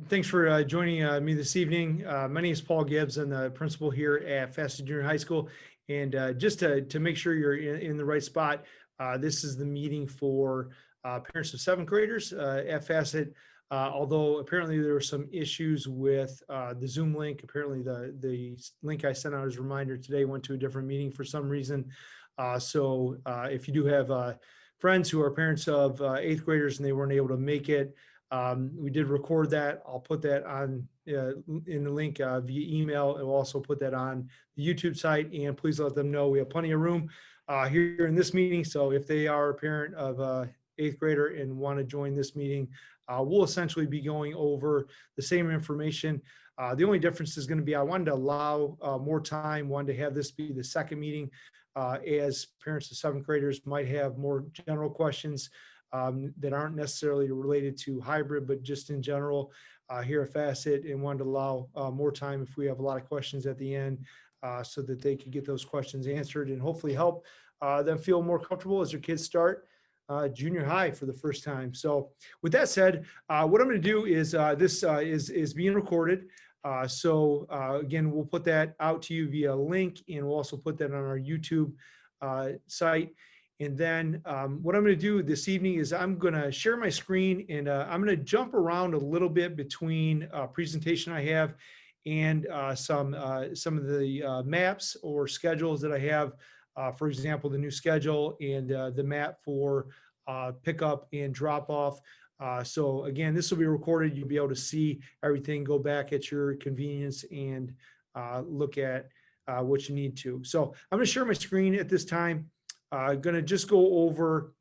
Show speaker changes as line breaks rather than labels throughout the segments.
Thanks for joining me this evening. My name is Paul Gibbs. I'm the principal here at Facet Junior High School. And just to make sure you're in the right spot, this is the meeting for parents of seventh graders at Facet. Although apparently there were some issues with the Zoom link. Apparently the link I sent out as a reminder today went to a different meeting for some reason. So if you do have friends who are parents of eighth graders and they weren't able to make it, we did record that. I'll put that on in the link via email, and we'll also put that on the YouTube site. And please let them know we have plenty of room here in this meeting. So if they are a parent of eighth grader and want to join this meeting, we'll essentially be going over the same information. The only difference is going to be I wanted to allow more time, wanted to have this be the second meeting as parents of seventh graders might have more general questions that aren't necessarily related to hybrid, but just in general here at Facet, and wanted to allow more time if we have a lot of questions at the end so that they could get those questions answered and hopefully help them feel more comfortable as their kids start junior high for the first time. So with that said, what I'm going to do is this is being recorded. Again, we'll put that out to you via link, and we'll also put that on our YouTube site. And then what I'm going to do this evening is I'm going to share my screen, and I'm going to jump around a little bit between a presentation I have and some of the maps or schedules that I have. For example, the new schedule and the map for pickup and drop off. So again, this will be recorded. You'll be able to see everything, go back at your convenience and look at what you need to. So I'm going to share my screen at this time. Going to just go over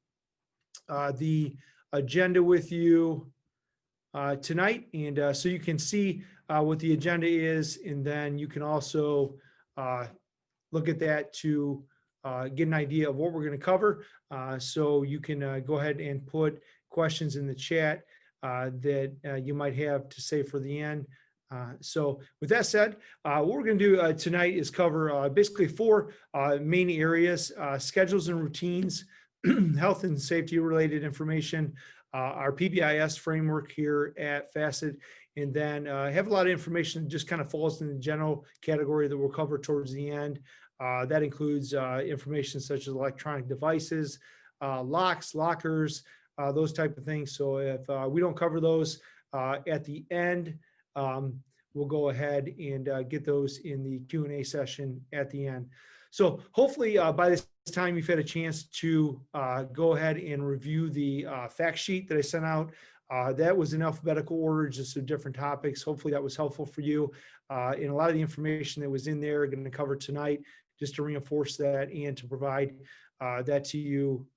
the agenda with you tonight, and so you can see what the agenda is, and then you can also look at that to get an idea of what we're going to cover. So you can go ahead and put questions in the chat that you might have to say for the end. So with that said, what we're going to do tonight is cover basically four main areas: schedules and routines, health and safety related information, our PBIS framework here at Facet, and then have a lot of information that just kind of falls in the general category that we'll cover towards the end. That includes information such as electronic devices, locks, lockers, those type of things. So if we don't cover those at the end, we'll go ahead and get those in the Q&A session at the end. So hopefully by this time you've had a chance to go ahead and review the fact sheet that I sent out. That was in alphabetical order, just of different topics. Hopefully that was helpful for you. And a lot of the information that was in there, going to cover tonight, just to reinforce that and to provide that to you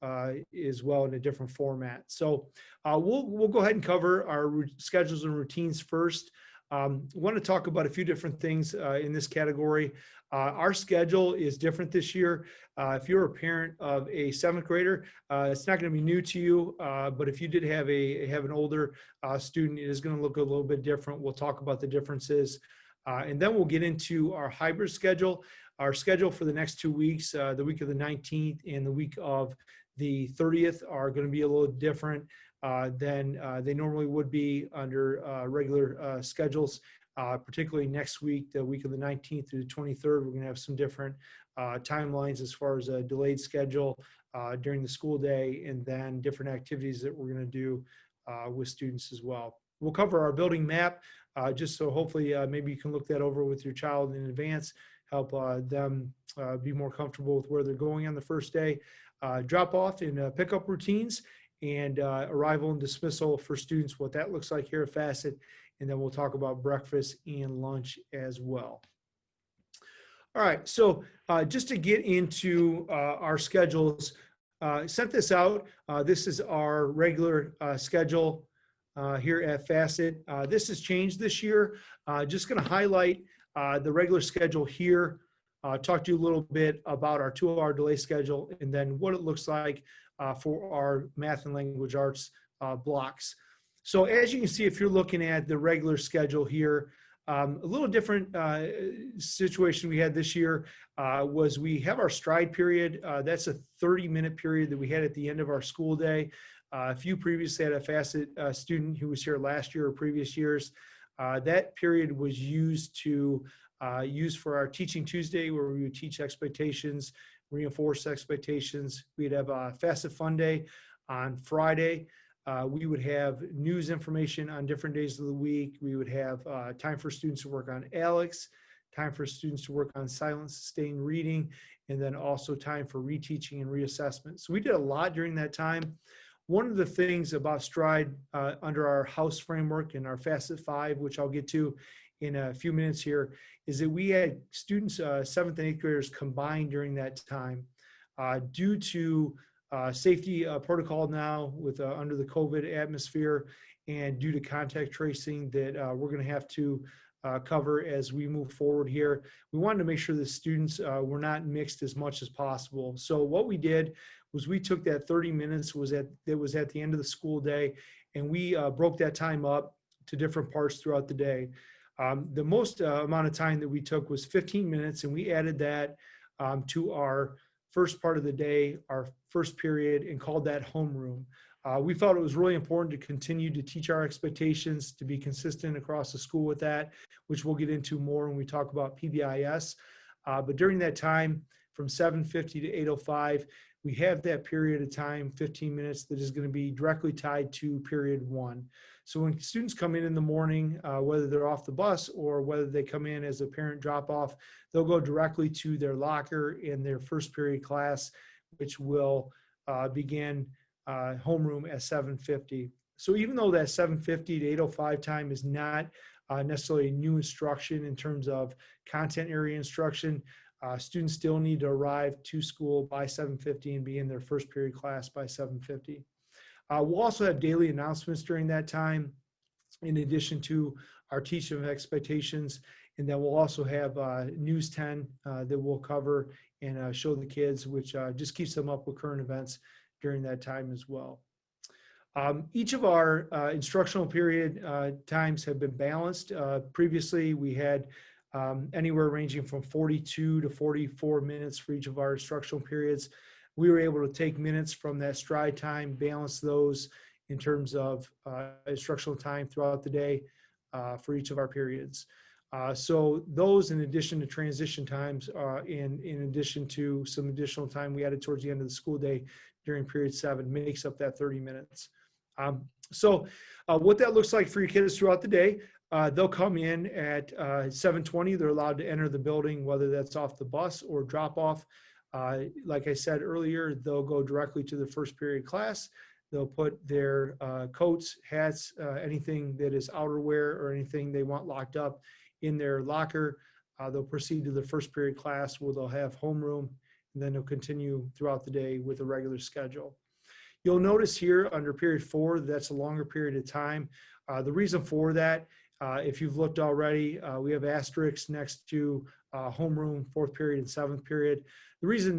as well in a different format. So we'll go ahead and cover our schedules and routines first. Want to talk about a few different things in this category. Our schedule is different this year. If you're a parent of a seventh grader, it's not going to be new to you, but if you did have an older student, it is going to look a little bit different. We'll talk about the differences, and then we'll get into our hybrid schedule. Our schedule for the next 2 weeks, the week of the 19th and the week of the 30th, are going to be a little different than they normally would be under regular schedules, particularly next week, the week of the 19th through the 23rd. We're going to have some different timelines as far as a delayed schedule during the school day, and then different activities that we're going to do with students as well. We'll cover our building map, just so hopefully maybe you can look that over with your child in advance, help them be more comfortable with where they're going on the first day. Drop off and pickup routines, and arrival and dismissal for students, what that looks like here at Facet, and then we'll talk about breakfast and lunch as well. All right, so just to get into our schedules, sent this out. This is our regular schedule here at Facet. This has changed this year. Just going to highlight the regular schedule here, talk to you a little bit about our 2-hour delay schedule, and then what it looks like for our math and language arts blocks. So as you can see, if you're looking at the regular schedule here, a little different situation we had this year was we have our stride period. That's a 30-minute period that we had at the end of our school day. If you previously had a facet student who was here last year or previous years, that period was used for our Teaching Tuesday, where we would teach expectations, reinforce expectations. We'd have a Facet Fun Day on Friday. We would have news information on different days of the week. We would have time for students to work on ALEX, time for students to work on silent sustained reading, and then also time for reteaching and reassessment. So we did a lot during that time. One of the things about Stride under our house framework and our Facet 5, which I'll get to in a few minutes here, is that we had students, 7th and 8th graders, combined during that time. Due to safety protocol now with under the COVID atmosphere, and due to contact tracing that we're going to have to cover as we move forward here, we wanted to make sure the students were not mixed as much as possible. So what we did was we took that 30 minutes that was at the end of the school day, and we broke that time up to different parts throughout the day. The most amount of time that we took was 15 minutes, and we added that to our first part of the day, our first period, and called that homeroom. We felt it was really important to continue to teach our expectations, to be consistent across the school with that, which we'll get into more when we talk about PBIS. But during that time, from 7:50 to 8:05, we have that period of time, 15 minutes, that is going to be directly tied to period 1. So when students come in the morning, whether they're off the bus or whether they come in as a parent drop-off, they'll go directly to their locker in their first period class, which will begin homeroom at 7:50. So even though that 7:50 to 8:05 time is not necessarily new instruction in terms of content area instruction, students still need to arrive to school by 7:50 and be in their first period class by 7:50. We'll also have daily announcements during that time, in addition to our teaching of expectations. And then we'll also have News 10 that we'll cover and show the kids, which just keeps them up with current events during that time as well. Each of our instructional period times have been balanced. Previously, we had anywhere ranging from 42 to 44 minutes for each of our instructional periods. We were able to take minutes from that Stride time, balance those in terms of instructional time throughout the day for each of our periods. So those, in addition to transition times, in addition to some additional time we added towards the end of the school day during period 7, makes up that 30 minutes. So what that looks like for your kids throughout the day, they'll come in at 7:20. They're allowed to enter the building, whether that's off the bus or drop off. Like I said earlier, they'll go directly to the first period class. They'll put their coats, hats, anything that is outerwear or anything they want locked up in their locker. They'll proceed to the first period class, where they'll have homeroom, and then they'll continue throughout the day with a regular schedule. You'll notice here under period 4, that's a longer period of time. The reason for that, if you've looked already, we have asterisks next to homeroom, 4th period and 7th period. The reason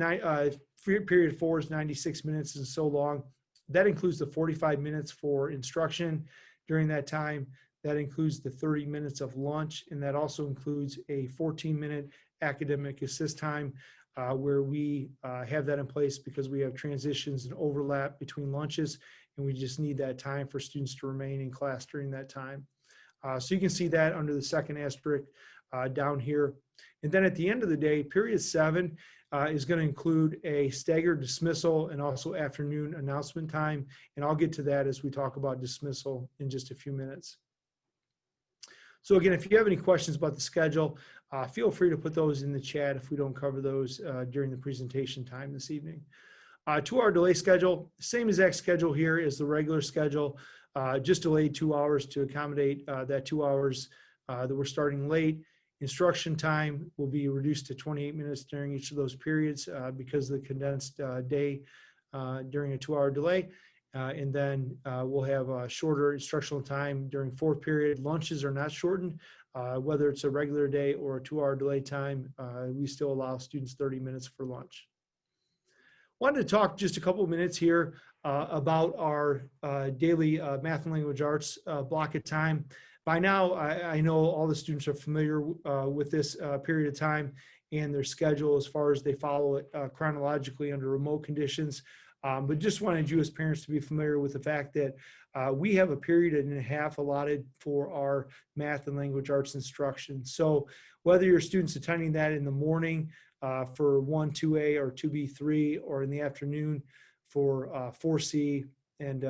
period 4 is 96 minutes and so long, that includes the 45 minutes for instruction during that time. That includes the 30 minutes of lunch, and that also includes a 14-minute academic assist time where we have that in place because we have transitions and overlap between lunches, and we just need that time for students to remain in class during that time. So you can see that under the second asterisk down here. And then at the end of the day, period 7 is going to include a staggered dismissal and also afternoon announcement time. And I'll get to that as we talk about dismissal in just a few minutes. So again, if you have any questions about the schedule, feel free to put those in the chat if we don't cover those during the presentation time this evening. 2-hour delay schedule, same exact schedule here as the regular schedule, just delayed 2 hours to accommodate that 2 hours that we're starting late. Instruction time will be reduced to 28 minutes during each of those periods because of the condensed day during a 2-hour delay. And then we'll have a shorter instructional time during 4th period. Lunches are not shortened, whether it's a regular day or a 2-hour delay time. We still allow students 30 minutes for lunch. Wanted to talk just a couple of minutes here about our daily math and language arts block of time. By now, I know all the students are familiar with this period of time and their schedule as far as they follow it chronologically under remote conditions. But just wanted you as parents to be familiar with the fact that we have a period and a half allotted for our math and language arts instruction. So whether your student's attending that in the morning for 1, 2A or 2B3, or in the afternoon for 4C and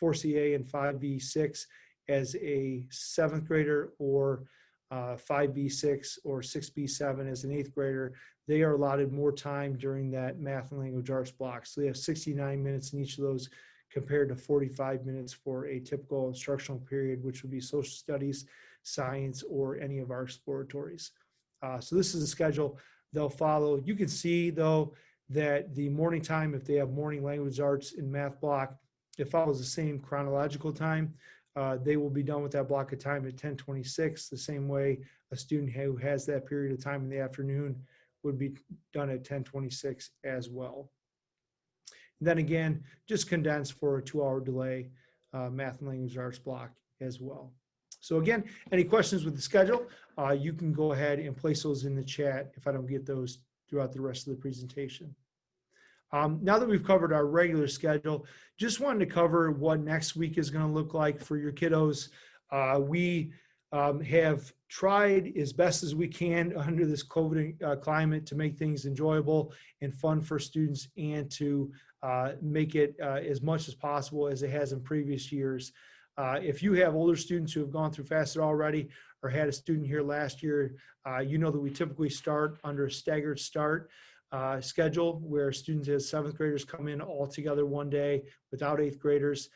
4CA and 5B6 as a 7th grader, or 5B6 or 6B7 as an 8th grader, they are allotted more time during that math and language arts block. So they have 69 minutes in each of those, compared to 45 minutes for a typical instructional period, which would be social studies, science, or any of our exploratories. So this is the schedule they'll follow. You can see, though, that the morning time, if they have morning language arts and math block, it follows the same chronological time. They will be done with that block of time at 10:26, the same way a student who has that period of time in the afternoon would be done at 10:26 as well. And then again, just condensed for a 2-hour delay, math and language arts block as well. So again, any questions with the schedule, you can go ahead and place those in the chat if I don't get those throughout the rest of the presentation. Now that we've covered our regular schedule, just wanted to cover what next week is going to look like for your kiddos. We have tried as best as we can under this COVID climate to make things enjoyable and fun for students, and to make it as much as possible as it has in previous years. If you have older students who have gone through FACET already, or had a student here last year, you know that we typically start under a staggered start schedule, where students as 7th graders come in all together one day without 8th graders.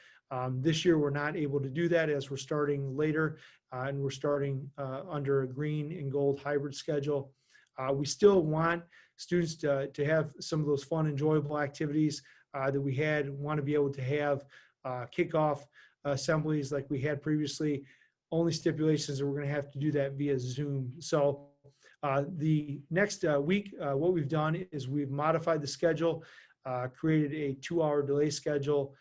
This year we're not able to do that, as we're starting later, and we're starting under a green and gold hybrid schedule. We still want students to have some of those fun, enjoyable activities that we had. Want to be able to have kickoff assemblies like we had previously. Only stipulations that we're going to have to do that via Zoom. So the next week, what we've done is we've modified the schedule, created a 2-hour delay schedule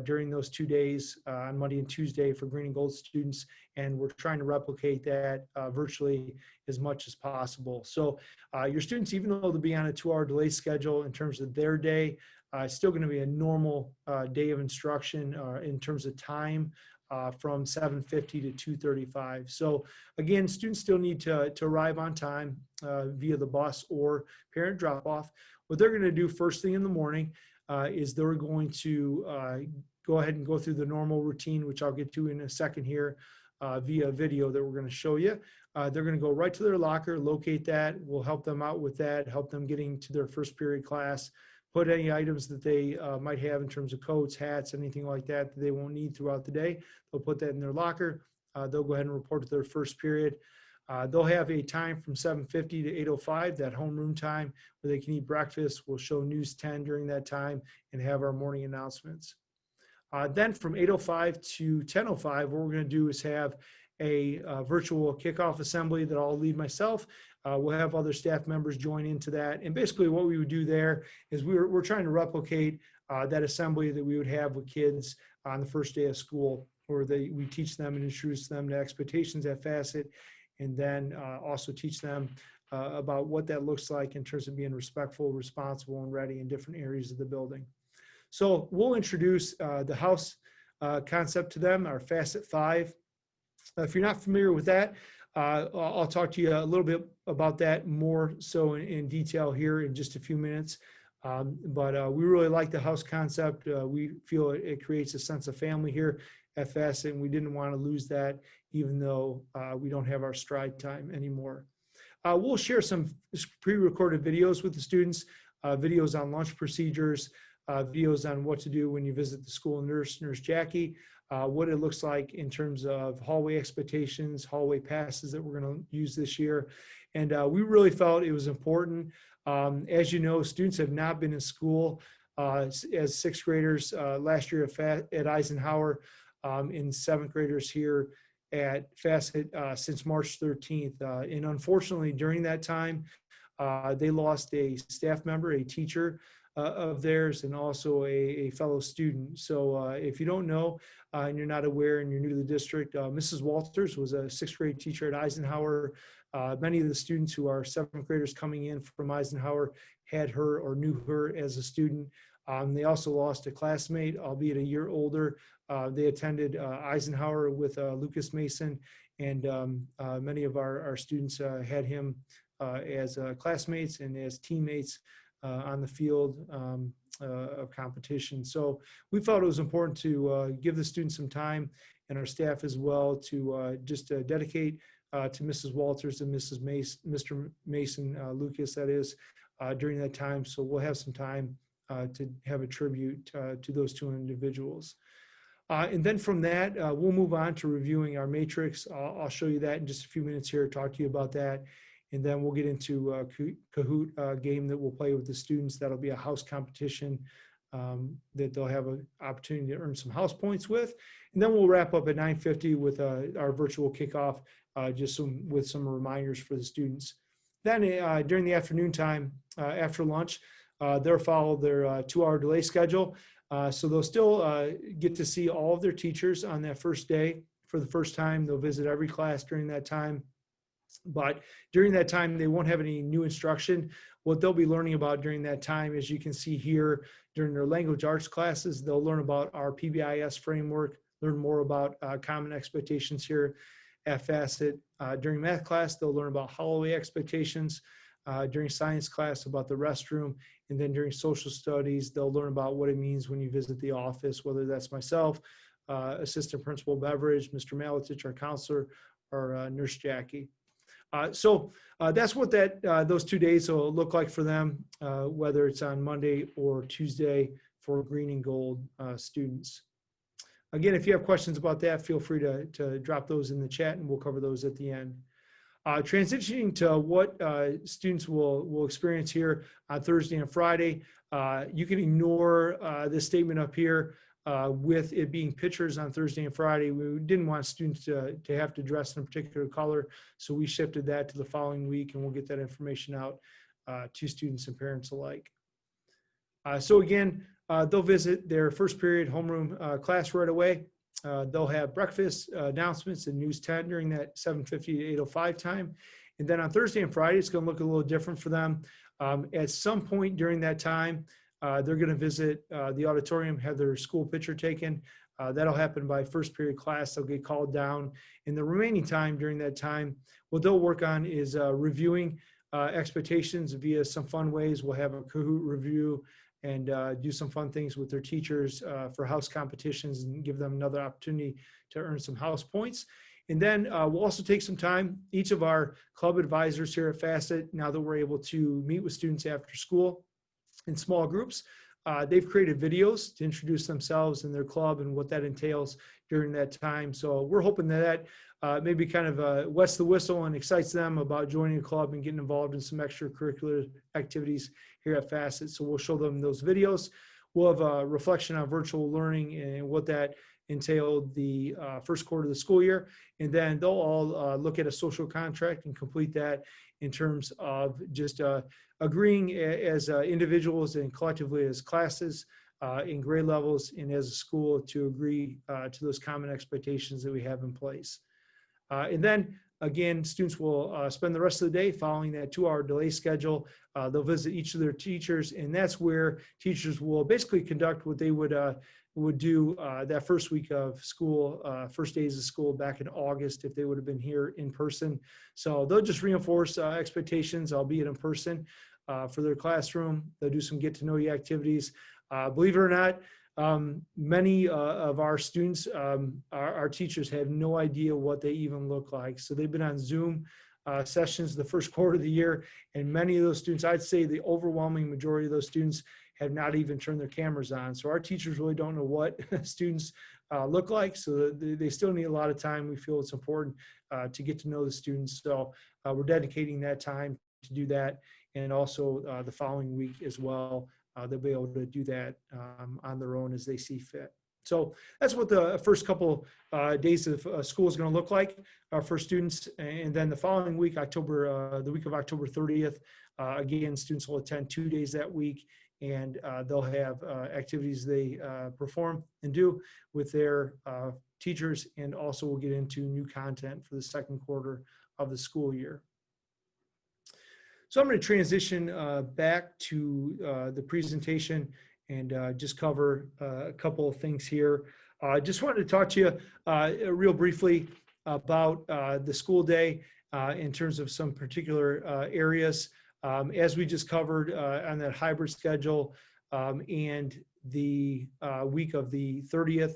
during those 2 days on Monday and Tuesday for green and gold students, and we're trying to replicate that virtually as much as possible. So your students, even though they'll be on a 2-hour delay schedule in terms of their day, it's still going to be a normal day of instruction in terms of time, from 7:50 to 2:35. So again, students still need to arrive on time via the bus or parent drop-off. What they're going to do first thing in the morning is they're going to go ahead and go through the normal routine, which I'll get to in a second here via video that we're going to show you. They're going to go right to their locker, locate that. We'll help them out with that, help them getting to their first period class, put any items that they might have in terms of coats, hats, anything like that they won't need throughout the day. They'll put that in their locker. They'll go ahead and report to their first period. They'll have a time from 7:50 to 8:05, that homeroom time, where they can eat breakfast. We'll show News 10 during that time and have our morning announcements. Then from 8:05 to 10:05, what we're going to do is have a virtual kickoff assembly that I'll lead myself. We'll have other staff members join into that. And basically what we would do there is we're trying to replicate that assembly that we would have with kids on the first day of school, where we teach them and introduce them to expectations at FACET, and then also teach them about what that looks like in terms of being respectful, responsible, and ready in different areas of the building. So we'll introduce the house concept to them, our FACET 5. If you're not familiar with that, I'll talk to you a little bit about that more so in detail here in just a few minutes. But we really like the house concept. We feel it creates a sense of family here at FACET, and we didn't want to lose that, even though we don't have our stride time anymore. We'll share some pre-recorded videos with the students, videos on lunch procedures, videos on what to do when you visit the school nurse Jackie, what it looks like in terms of hallway expectations, hallway passes that we're going to use this year. And we really felt it was important. As you know, students have not been in school as 6th graders last year at Eisenhower, and 7th graders here at FACET since March 13th. And unfortunately, during that time, they lost a staff member, a teacher of theirs, and also a fellow student. So if you don't know and you're not aware and you're new to the district, Mrs. Walters was a 6th grade teacher at Eisenhower. Many of the students who are 7th graders coming in from Eisenhower had her or knew her as a student. They also lost a classmate, albeit a year older. They attended Eisenhower with Lucas Mason, and many of our students had him as classmates and as teammates on the field of competition. So we felt it was important to give the students some time, and our staff as well, to just dedicate to Mrs. Walters and Mrs. Mason, Mr. Mason, Lucas, that is, during that time. So we'll have some time to have a tribute to those two individuals. And then from that, we'll move on to reviewing our matrix. I'll show you that in just a few minutes here, talk to you about that. And then we'll get into a Kahoot game that we'll play with the students. That'll be a house competition that they'll have an opportunity to earn some house points with. And then we'll wrap up at 9:50 with our virtual kickoff, just with some reminders for the students. Then during the afternoon time, after lunch, they'll follow their 2-hour delay schedule. So they'll still get to see all of their teachers on that first day for the first time. They'll visit every class during that time. But during that time, they won't have any new instruction. What they'll be learning about during that time, as you can see here, during their language arts classes, they'll learn about our PBIS framework, learn more about common expectations here at Facet. During math class, they'll learn about Holloway expectations. During science class, about the restroom. And then during social studies, they'll learn about what it means when you visit the office, whether that's myself, Assistant Principal Beveridge, Mr. Maletich, our counselor, or Nurse Jackie. So that's what those 2 days will look like for them, whether it's on Monday or Tuesday for green and gold students. Again, if you have questions about that, feel free to drop those in the chat, and we'll cover those at the end. Transitioning to what students will experience here on Thursday and Friday, you can ignore this statement up here with it being pictures on Thursday and Friday. We didn't want students to have to dress in a particular color, so we shifted that to the following week, and we'll get that information out to students and parents alike. So again, they'll visit their first period homeroom class right away. They'll have breakfast, announcements, and News 10 during that 7:50 to 8:05 time. And then on Thursday and Friday, it's going to look a little different for them. At some point during that time, they're going to visit the auditorium, have their school picture taken. That'll happen by first period class. They'll get called down. In the remaining time during that time, what they'll work on is reviewing expectations via some fun ways. We'll have a Kahoot review and do some fun things with their teachers for house competitions and give them another opportunity to earn some house points. And then we'll also take some time. Each of our club advisors here at Facet, now that we're able to meet with students after school in small groups, they've created videos to introduce themselves and their club and what that entails during that time. So we're hoping that maybe kind of wets the whistle and excites them about joining a club and getting involved in some extracurricular activities here at Facet. So we'll show them those videos. We'll have a reflection on virtual learning and what that entailed the first quarter of the school year. And then they'll all look at a social contract and complete that in terms of just agreeing as individuals and collectively as classes in grade levels and as a school to agree to those common expectations that we have in place. And then again, students will spend the rest of the day following that 2-hour delay schedule. They'll visit each of their teachers, and that's where teachers will basically conduct what they would do that first week of school, first days of school back in August if they would have been here in person. So they'll just reinforce expectations, albeit in person, for their classroom. They'll do some get to know you activities. Believe it or not, many of our students, our teachers have no idea what they even look like. So they've been on Zoom sessions the first quarter of the year, and many of those students, I'd say the overwhelming majority of those students, have not even turned their cameras on. So our teachers really don't know what students look like. So they still need a lot of time. We feel it's important to get to know the students. So we're dedicating that time to do that. And also the following week as well, they'll be able to do that on their own as they see fit. So that's what the first couple days of school is going to look like for students. And then the following week, the week of October 30th, again, students will attend 2 days that week, and they'll have activities they perform and do with their teachers, and also we'll get into new content for the second quarter of the school year. So I'm going to transition back to the presentation and just cover a couple of things here. Just wanted to talk to you real briefly about the school day in terms of some particular areas. As we just covered on that hybrid schedule and the week of the 30th,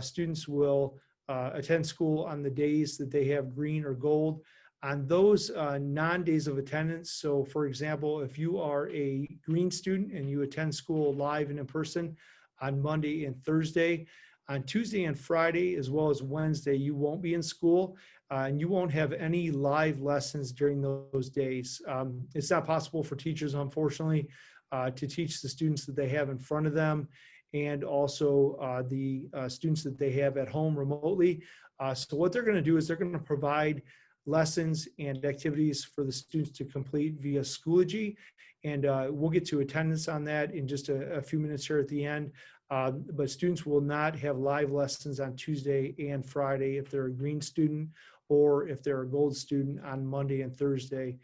students will attend school on the days that they have green or gold. On those non-days of attendance, so for example, if you are a green student and you attend school live and in person on Monday and Thursday, on Tuesday and Friday, as well as Wednesday, you won't be in school and you won't have any live lessons during those days. It's not possible for teachers, unfortunately, to teach the students that they have in front of them and also the students that they have at home remotely. So what they're going to do is they're going to provide lessons and activities for the students to complete via Schoology. And we'll get to attendance on that in just a few minutes here at the end. But students will not have live lessons on Tuesday and Friday if they're a green student, or if they're a gold student on Monday and Thursday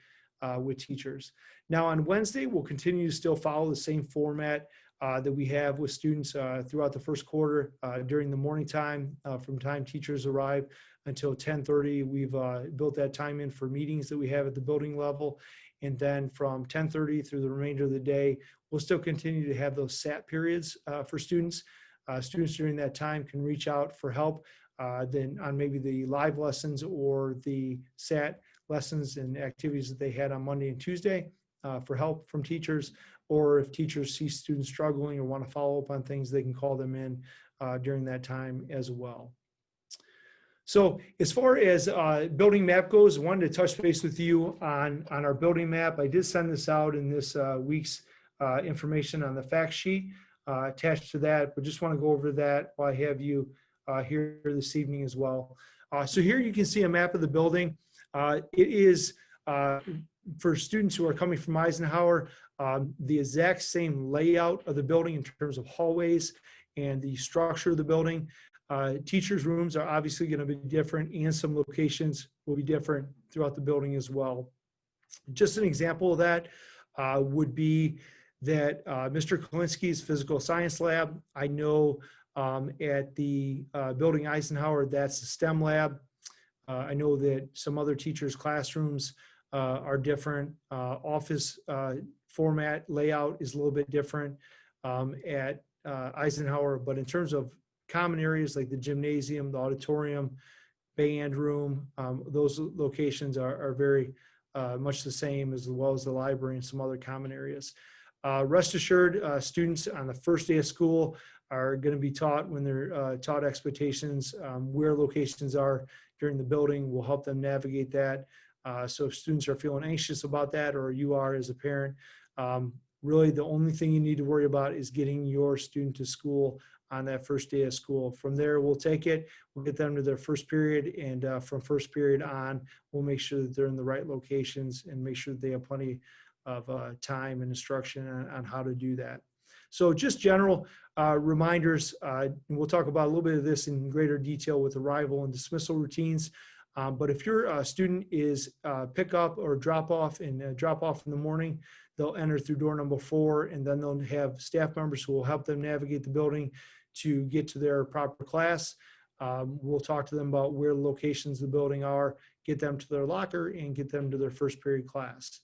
with teachers. Now on Wednesday, we'll continue to still follow the same format that we have with students throughout the first quarter during the morning time from time teachers arrive until 10:30. We've built that time in for meetings that we have at the building level. And then from 10:30 through the remainder of the day, we'll still continue to have those SAT periods for students. Students during that time can reach out for help then on maybe the live lessons or the SAT lessons and activities that they had on Monday and Tuesday for help from teachers. Or if teachers see students struggling or want to follow up on things, they can call them in during that time as well. So as far as building map goes, I wanted to touch base with you on our building map. I did send this out in this week's information on the fact sheet attached to that, but just want to go over that while I have you here this evening as well. So here you can see a map of the building. It is for students who are coming from Eisenhower, the exact same layout of the building in terms of hallways and the structure of the building. Teachers' rooms are obviously going to be different, and some locations will be different throughout the building as well. Just an example of that would be that Mr. Kolinsky's physical science lab, I know at the building Eisenhower, that's the STEM lab. I know that some other teachers' classrooms are different. Office format layout is a little bit different at Eisenhower, but in terms of common areas like the gymnasium, the auditorium, band room, those locations are very much the same, as well as the library and some other common areas. Rest assured, students on the first day of school are going to be taught when they're taught expectations, where locations are during the building. We'll help them navigate that. So if students are feeling anxious about that, or you are as a parent, really the only thing you need to worry about is getting your student to school on that first day of school. From there, we'll take it, we'll get them to their first period, and from first period on, we'll make sure that they're in the right locations and make sure that they have plenty of time and instruction on how to do that. So just general reminders, and we'll talk about a little bit of this in greater detail with arrival and dismissal routines. But if your student is pick up or drop off and drop off in the morning, they'll enter through door number 4, and then they'll have staff members who will help them navigate the building to get to their proper class. We'll talk to them about where the locations of the building are, get them to their locker, and get them to their first period class.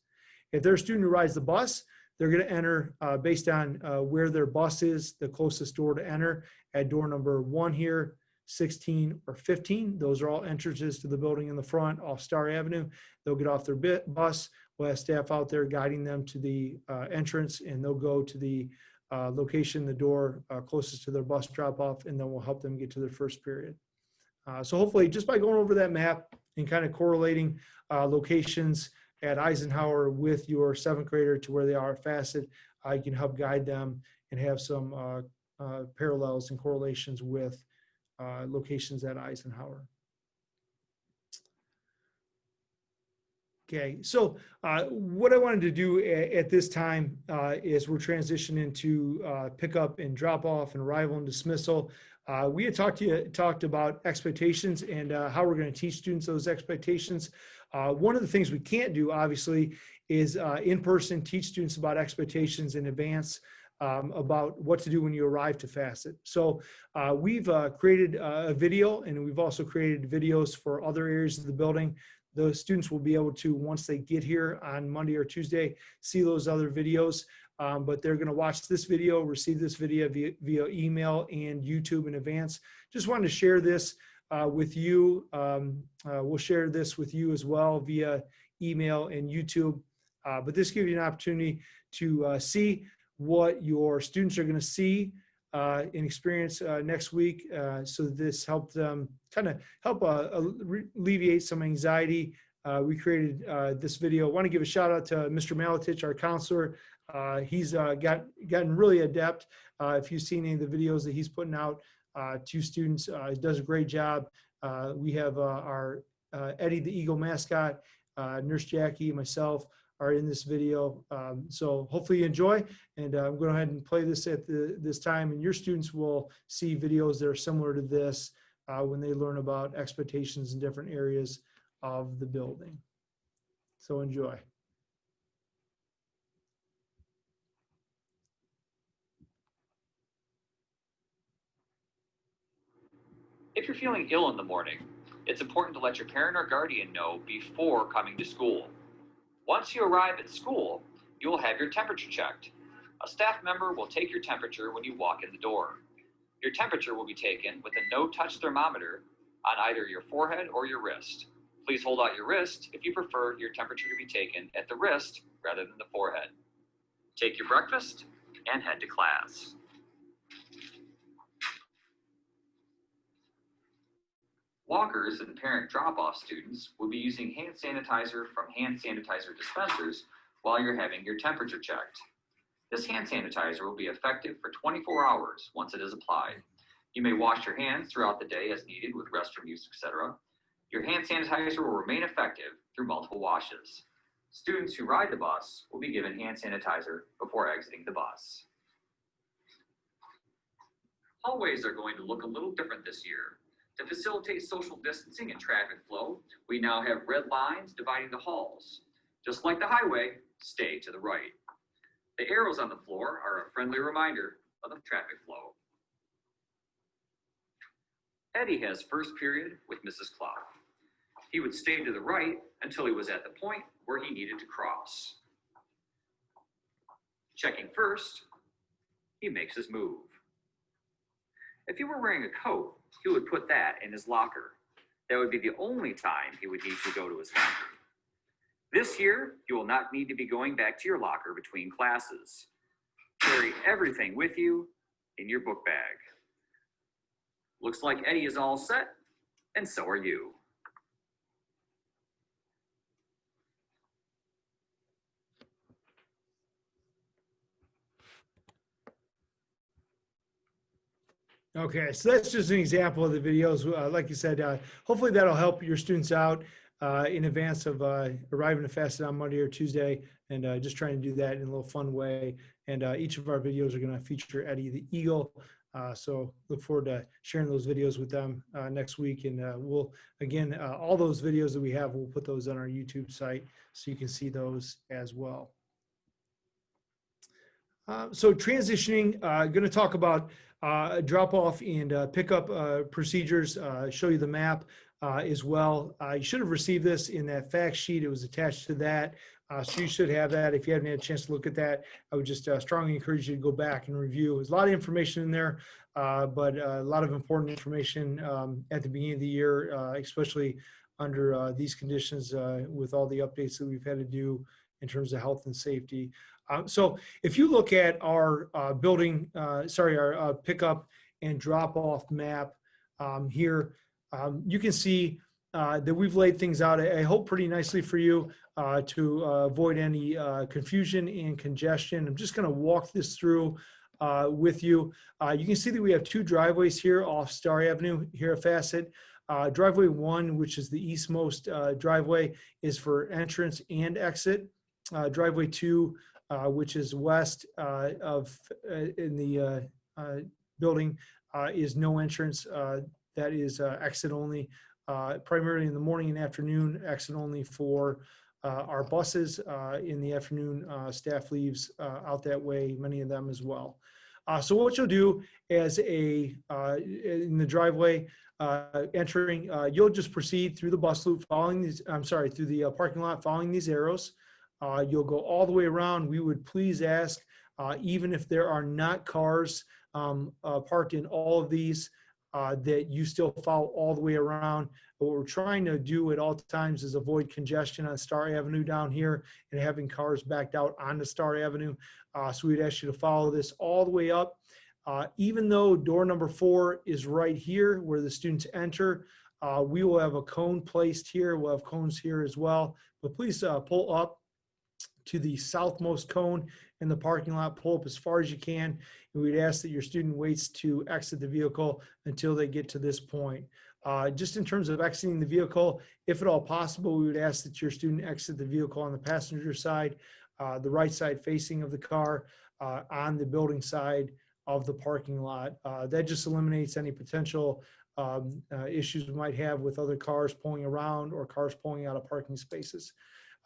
If they're a student who rides the bus, they're going to enter based on where their bus is, the closest door to enter at door number 1 here, 16 or 15. Those are all entrances to the building in the front off Star Avenue. They'll get off their bus. We'll have staff out there guiding them to the entrance, and they'll go to the location, the door closest to their bus drop off, and then we'll help them get to their first period. So hopefully just by going over that map and kind of correlating locations at Eisenhower with your 7th grader to where they are at Facet, I can help guide them and have some parallels and correlations with locations at Eisenhower. Okay, so what I wanted to do at this time is we're transitioning into pickup and drop off and arrival and dismissal. We had talked about expectations and how we're going to teach students those expectations. One of the things we can't do, obviously, is in person teach students about expectations in advance. about what to do when you arrive to Facet. So we've created a video, and we've also created videos for other areas of the building. The students will be able to, once they get here on Monday or Tuesday, see those other videos. But they're going to watch this video, receive this video via email and YouTube in advance. Just wanted to share this with you. We'll share this with you as well via email and YouTube. But this gives you an opportunity to see what your students are going to see and experience next week. So this helped them kind of help alleviate some anxiety. We created this video. I want to give a shout out to Mr. Malatich, our counselor. He's gotten really adept. If you've seen any of the videos that he's putting out to students, he does a great job. We have our Eddie the Eagle mascot, Nurse Jackie, myself are in this video. So hopefully you enjoy, and I'm going to go ahead and play this at this time, and your students will see videos that are similar to this when they learn about expectations in different areas of the building. So enjoy.
If you're feeling ill in the morning, it's important to let your parent or guardian know before coming to school. Once you arrive at school, you will have your temperature checked. A staff member will take your temperature when you walk in the door. Your temperature will be taken with a no-touch thermometer on either your forehead or your wrist. Please hold out your wrist if you prefer your temperature to be taken at the wrist rather than the forehead. Take your breakfast and head to class. Walkers and parent drop-off students will be using hand sanitizer from hand sanitizer dispensers while you're having your temperature checked. This hand sanitizer will be effective for 24 hours once it is applied. You may wash your hands throughout the day as needed with restroom use, etc. Your hand sanitizer will remain effective through multiple washes. Students who ride the bus will be given hand sanitizer before exiting the bus. Hallways are going to look a little different this year. To facilitate social distancing and traffic flow, we now have red lines dividing the halls. Just like the highway, stay to the right. The arrows on the floor are a friendly reminder of the traffic flow. Eddie has first period with Mrs. Clough. He would stay to the right until he was at the point where he needed to cross. Checking first, he makes his move. If he were wearing a coat, he would put that in his locker. That would be the only time he would need to go to his laundry. This year, you will not need to be going back to your locker between classes. Carry everything with you in your book bag. Looks like Eddie is all set, and so are you.
Okay, so that's just an example of the videos. Like you said, hopefully that'll help your students out in advance of arriving to Facet on Monday or Tuesday, and just trying to do that in a little fun way. And each of our videos are going to feature Eddie the Eagle. So look forward to sharing those videos with them next week. And we'll, again, all those videos that we have, we'll put those on our YouTube site so you can see those as well. So transitioning, going to talk about drop-off and pickup procedures, show you the map as well. You should have received this in that fact sheet. It was attached to that. So you should have that. If you haven't had a chance to look at that, I would just strongly encourage you to go back and review. There's a lot of information in there, but a lot of important information at the beginning of the year, especially under these conditions with all the updates that we've had to do in terms of health and safety. So if you look at our our pickup and drop-off map here, you can see that we've laid things out, I hope, pretty nicely for you to avoid any confusion and congestion. I'm just going to walk this through with you. You can see that we have two driveways here off Star Avenue here at Facet. Driveway 1, which is the eastmost driveway, is for entrance and exit. Driveway 2, which is west in the building, is no entrance. That is exit only, primarily in the morning and afternoon, exit only for our buses in the afternoon. Staff leaves out that way, many of them as well. So what you'll do as in the driveway entering, you'll just proceed through the bus loop following these, through the parking lot following these arrows. You'll go all the way around. We would please ask, even if there are not cars parked in all of these, that you still follow all the way around. What we're trying to do at all times is avoid congestion on Star Avenue down here and having cars backed out onto Star Avenue. So we'd ask you to follow this all the way up. Even though door number 4 is right here where the students enter, we will have a cone placed here. We'll have cones here as well. But please pull up to the southmost cone in the parking lot, pull up as far as you can. And we'd ask that your student waits to exit the vehicle until they get to this point. Just in terms of exiting the vehicle, if at all possible, we would ask that your student exit the vehicle on the passenger side, the right side facing of the car, on the building side of the parking lot. That just eliminates any potential issues we might have with other cars pulling around or cars pulling out of parking spaces.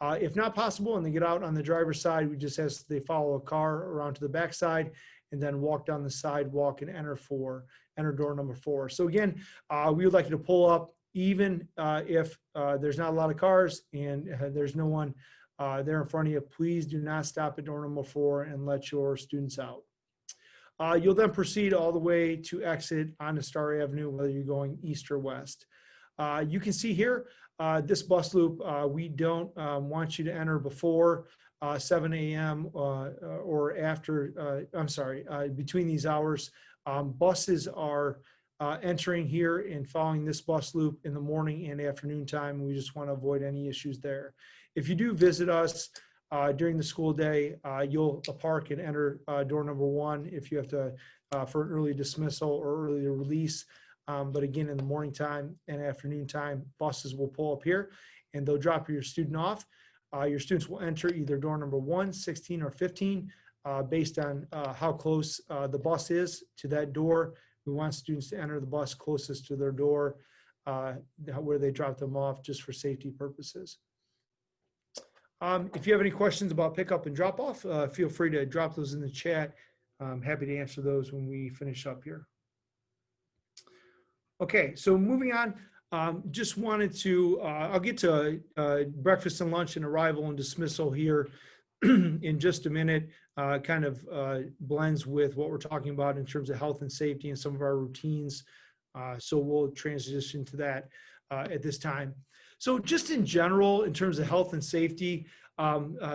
If not possible and they get out on the driver's side, we just ask that they follow a car around to the back side and then walk down the sidewalk and enter door number 4. So again, we would like you to pull up even if there's not a lot of cars and there's no one there in front of you. Please do not stop at door number 4 and let your students out. You'll then proceed all the way to exit onto Star Avenue, whether you're going east or west. You can see here, this bus loop, we don't want you to enter before 7 a.m. Or after, between these hours. Buses are entering here and following this bus loop in the morning and afternoon time. We just want to avoid any issues there. If you do visit us during the school day, you'll park and enter door number 1 if you have to for an early dismissal or early release. But again, in the morning time and afternoon time, buses will pull up here and they'll drop your student off. Your students will enter either door number 1, 16, or 15 based on how close the bus is to that door. We want students to enter the bus closest to their door where they drop them off, just for safety purposes. If you have any questions about pickup and drop off, feel free to drop those in the chat. I'm happy to answer those when we finish up here. Okay, so moving on, just wanted to, I'll get to breakfast and lunch and arrival and dismissal here in just a minute. Kind of blends with what we're talking about in terms of health and safety and some of our routines. So we'll transition to that at this time. So just in general, in terms of health and safety,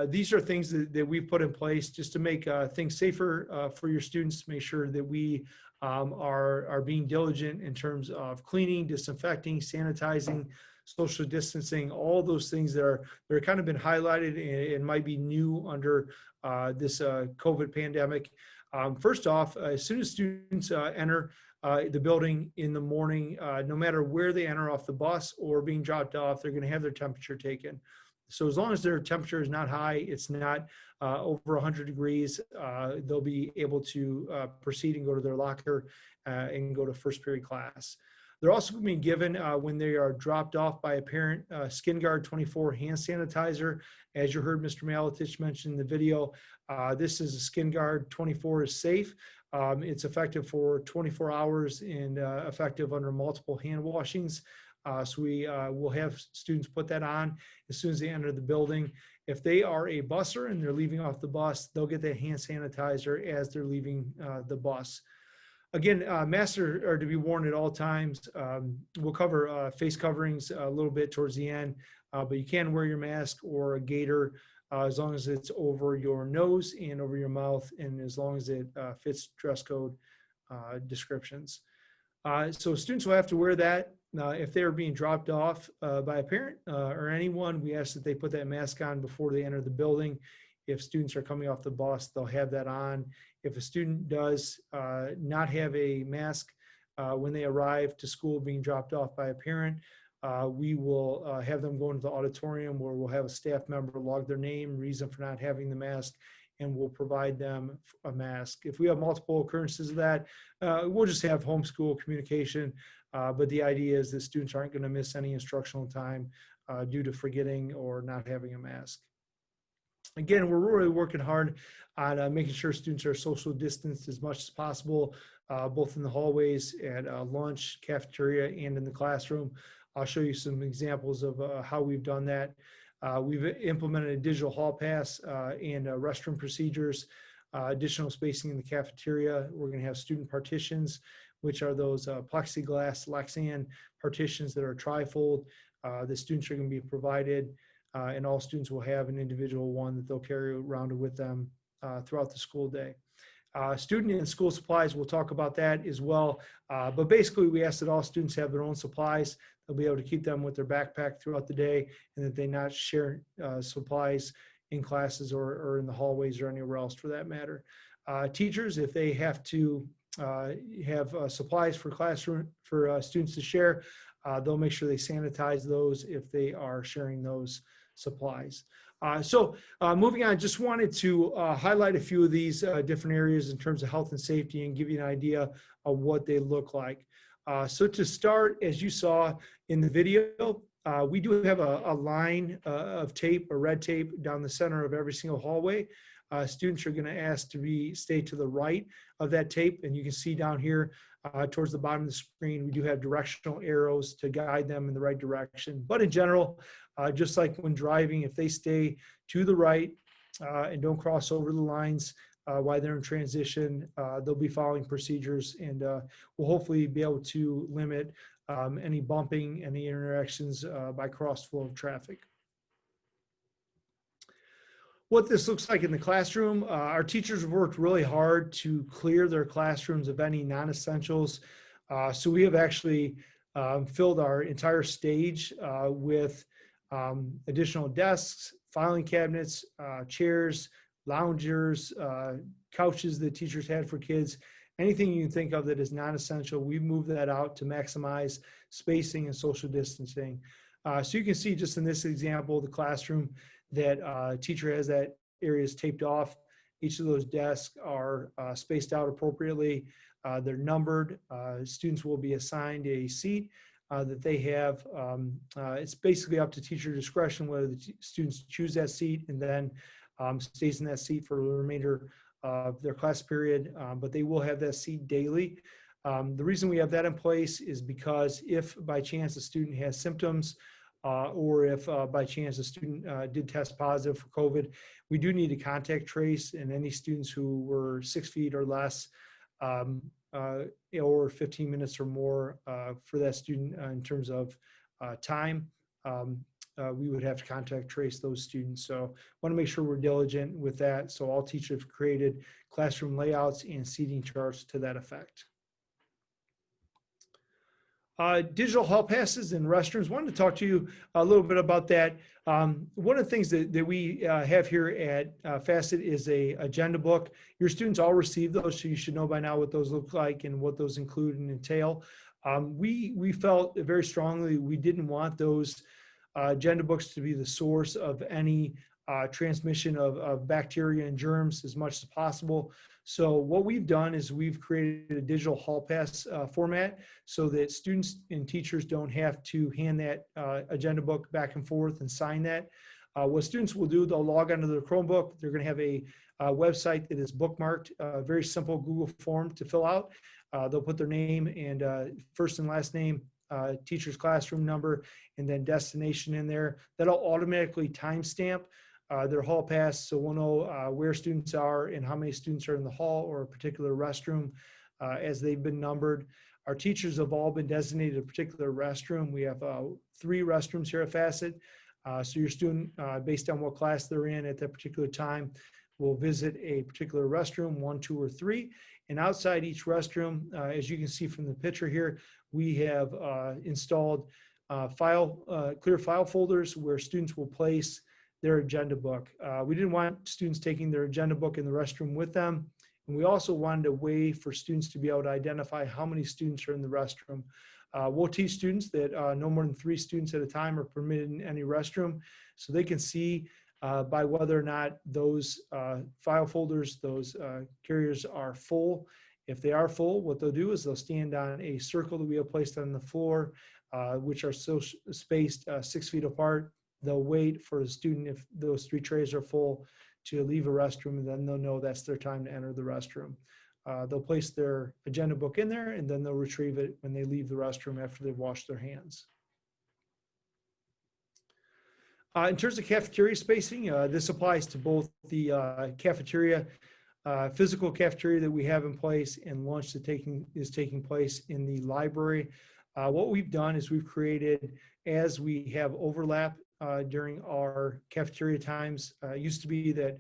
these are things that we've put in place just to make things safer for your students, make sure that we are being diligent in terms of cleaning, disinfecting, sanitizing, social distancing, all those things that are kind of been highlighted and might be new under this COVID pandemic. First off, as soon as students enter the building in the morning, no matter where they enter off the bus or being dropped off, they're going to have their temperature taken. So as long as their temperature is not high, it's not over 100 degrees, they'll be able to proceed and go to their locker and go to first period class. They're also going to be given, when they are dropped off by a parent, Skin Guard 24 hand sanitizer. As you heard Mr. Maletich mention in the video, this is a Skin Guard 24 is safe. It's effective for 24 hours and effective under multiple hand washings. So we will have students put that on as soon as they enter the building. If they are a busser and they're leaving off the bus, they'll get that hand sanitizer as they're leaving the bus. Again, masks are to be worn at all times. We'll cover face coverings a little bit towards the end, but you can wear your mask or a gaiter as long as it's over your nose and over your mouth, and as long as it fits dress code descriptions. So students will have to wear that. If they're being dropped off by a parent or anyone, we ask that they put that mask on before they enter the building. If students are coming off the bus, they'll have that on. If a student does not have a mask when they arrive to school being dropped off by a parent, we will have them go into the auditorium where we'll have a staff member log their name, reason for not having the mask, and we'll provide them a mask. If we have multiple occurrences of that, we'll just have homeschool communication. But the idea is that students aren't going to miss any instructional time due to forgetting or not having a mask. Again, we're really working hard on making sure students are social distanced as much as possible, both in the hallways, at lunch, cafeteria, and in the classroom. I'll show you some examples of how we've done that. We've implemented a digital hall pass and restroom procedures, additional spacing in the cafeteria. We're going to have student partitions, which are those plexiglass Lexan partitions that are trifold. The students are going to be provided, and all students will have an individual one that they'll carry around with them throughout the school day. Student and school supplies, we'll talk about that as well. But basically, we ask that all students have their own supplies. They'll be able to keep them with their backpack throughout the day, and that they not share supplies in classes or in the hallways or anywhere else for that matter. Teachers, if they have to have supplies for classroom for students to share, they'll make sure they sanitize those if they are sharing those supplies. So moving on, just wanted to highlight a few of these different areas in terms of health and safety and give you an idea of what they look like. So to start, as you saw in the video, we do have a line of tape, or red tape, down the center of every single hallway. Students are going to ask to stay to the right of that tape, and you can see down here towards the bottom of the screen, we do have directional arrows to guide them in the right direction. But in general, just like when driving, if they stay to the right and don't cross over the lines while they're in transition, they'll be following procedures, and we'll hopefully be able to limit any bumping, any interactions by cross flow of traffic. What this looks like in the classroom, our teachers have worked really hard to clear their classrooms of any non-essentials. So we have actually filled our entire stage with additional desks, filing cabinets, chairs, loungers, couches that teachers had for kids. Anything you can think of that is non-essential, we've moved that out to maximize spacing and social distancing. So you can see just in this example, the classroom, that teacher has that areas taped off. Each of those desks are spaced out appropriately. They're numbered. Students will be assigned a seat that they have. It's basically up to teacher discretion whether the students choose that seat and then stays in that seat for the remainder of their class period, but they will have that seat daily. The reason we have that in place is because if by chance a student has symptoms, or if by chance a student did test positive for COVID, we do need to contact trace, and any students who were 6 feet or less, or 15 minutes or more for that student in terms of time, we would have to contact trace those students. So I want to make sure we're diligent with that. So all teachers have created classroom layouts and seating charts to that effect. Digital hall passes and restrooms. Wanted to talk to you a little bit about that. One of the things that we have here at Facet is a agenda book. Your students all receive those, so you should know by now what those look like and what those include and entail. We felt very strongly we didn't want those agenda books to be the source of any transmission of bacteria and germs as much as possible. So what we've done is we've created a digital hall pass format so that students and teachers don't have to hand that agenda book back and forth and sign that. What students will do, they'll log onto their Chromebook. They're going to have a website that is bookmarked, a very simple Google form to fill out. They'll put their name and first and last name, teacher's classroom number, and then destination in there. That'll automatically timestamp their hall pass, so we'll know where students are and how many students are in the hall or a particular restroom as they've been numbered. Our teachers have all been designated a particular restroom. We have 3 restrooms here at Facet. So your student, based on what class they're in at that particular time, will visit a particular restroom, 1, 2, or 3. And outside each restroom, as you can see from the picture here, we have installed clear file folders where students will place their agenda book. We didn't want students taking their agenda book in the restroom with them. And we also wanted a way for students to be able to identify how many students are in the restroom. We'll teach students that no more than 3 students at a time are permitted in any restroom, so they can see by whether or not those file folders, those carriers are full. If they are full, what they'll do is they'll stand on a circle that we have placed on the floor which are so spaced 6 feet apart. They'll wait for the student, if those 3 trays are full, to leave a restroom, and then they'll know that's their time to enter the restroom. They'll place their agenda book in there, and then they'll retrieve it when they leave the restroom after they've washed their hands. In terms of cafeteria spacing, this applies to both the cafeteria, physical cafeteria that we have in place, and lunch that is taking place in the library. What we've done is we've created, as we have overlap during our cafeteria times, used to be that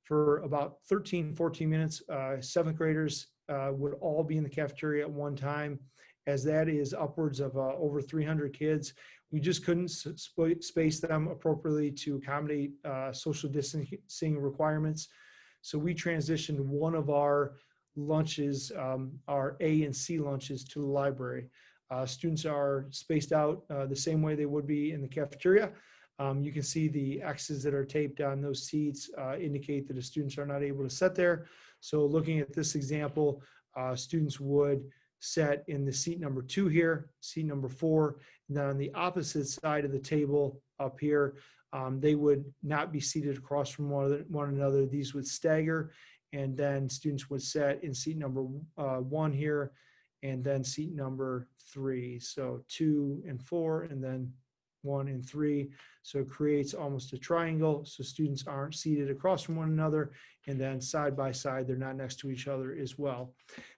for about 13, 14 minutes, 7th graders would all be in the cafeteria at one time. As that is upwards of over 300 kids, we just couldn't space them appropriately to accommodate social distancing requirements. So we transitioned one of our lunches, our A and C lunches, to the library. Students are spaced out the same way they would be in the cafeteria. You can see the X's that are taped on those seats indicate that the students are not able to sit there. So looking at this example, students would sit in the seat number 2 here, seat number 4, and then on the opposite side of the table up here, they would not be seated across from one another. These would stagger, and then students would sit in seat number 1 here, and then seat number 3. So 2 and 4, and then 1 and 3. So it creates almost a triangle. So students aren't seated across from one another, and then side by side, they're not next to each other as well.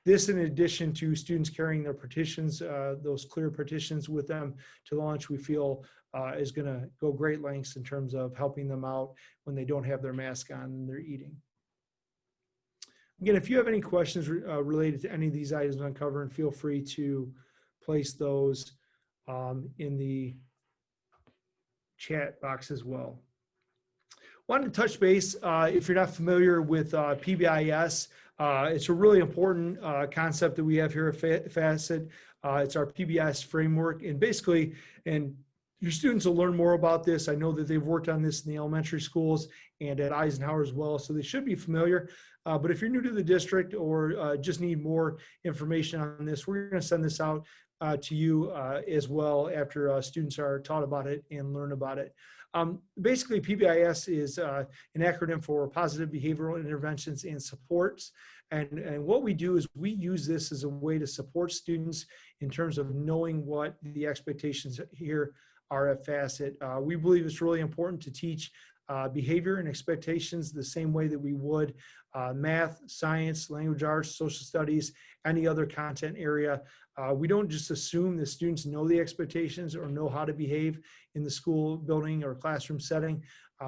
This, in addition to students carrying their partitions, those clear partitions with them to lunch, we feel is going to go great lengths in terms of helping them out when they don't have their mask on and they're eating. Again, if you have any questions related to any of these items I'm covering, feel free to place those in the chat box as well. Wanted to touch base, if you're not familiar with PBIS, it's a really important concept that we have here at Facet. It's our PBIS framework, and basically, and your students will learn more about this. I know that they've worked on this in the elementary schools and at Eisenhower as well, so they should be familiar. But if you're new to the district or just need more information on this, we're going to send this out to you as well after students are taught about it and learn about it. Basically, PBIS is an acronym for Positive Behavioral Interventions and Supports. And what we do is we use this as a way to support students in terms of knowing what the expectations here are at Facet. We believe it's really important to teach behavior and expectations the same way that we would math, science, language arts, social studies, any other content area. We don't just assume that students know the expectations or know how to behave in the school building or classroom setting.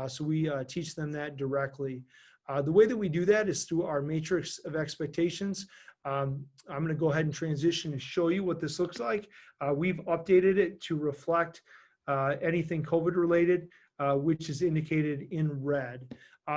So we teach them that directly. The way that we do that is through our matrix of expectations. I'm going to go ahead and transition and show you what this looks like. We've updated it to reflect anything COVID related, which is indicated in red.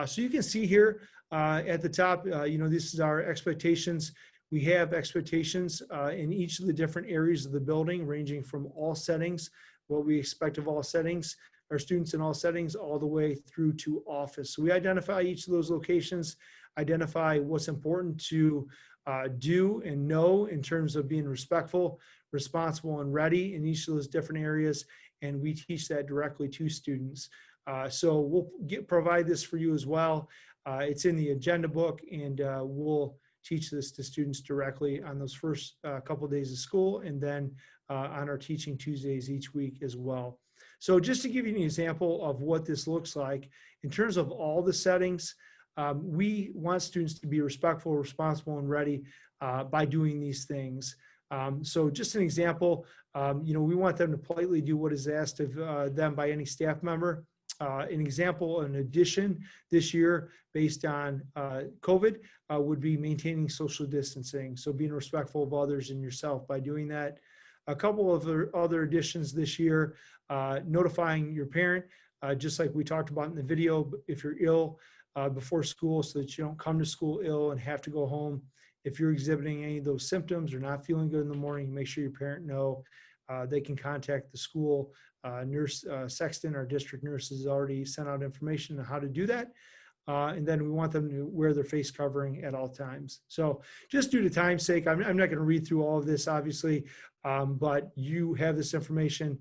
So you can see here at the top, this is our expectations. We have expectations in each of the different areas of the building, ranging from all settings, what we expect of all settings, our students in all settings, all the way through to office. So we identify each of those locations, identify what's important to do and know in terms of being respectful, responsible, and ready in each of those different areas. And we teach that directly to students. So we'll provide this for you as well. It's in the agenda book, and we'll teach this to students directly on those first couple of days of school, and then on our Teaching Tuesdays each week as well. So just to give you an example of what this looks like, in terms of all the settings, we want students to be respectful, responsible, and ready by doing these things. So just an example, we want them to politely do what is asked of them by any staff member. An example, an addition this year based on COVID would be maintaining social distancing. So being respectful of others and yourself by doing that. A couple of other additions this year, notifying your parent, just like we talked about in the video, if you're ill before school, so that you don't come to school ill and have to go home. If you're exhibiting any of those symptoms or not feeling good in the morning, make sure your parent know. They can contact the school nurse. Sexton, our district nurse, has already sent out information on how to do that. And then we want them to wear their face covering at all times. So just due to time's sake, I'm not going to read through all of this, obviously, but you have this information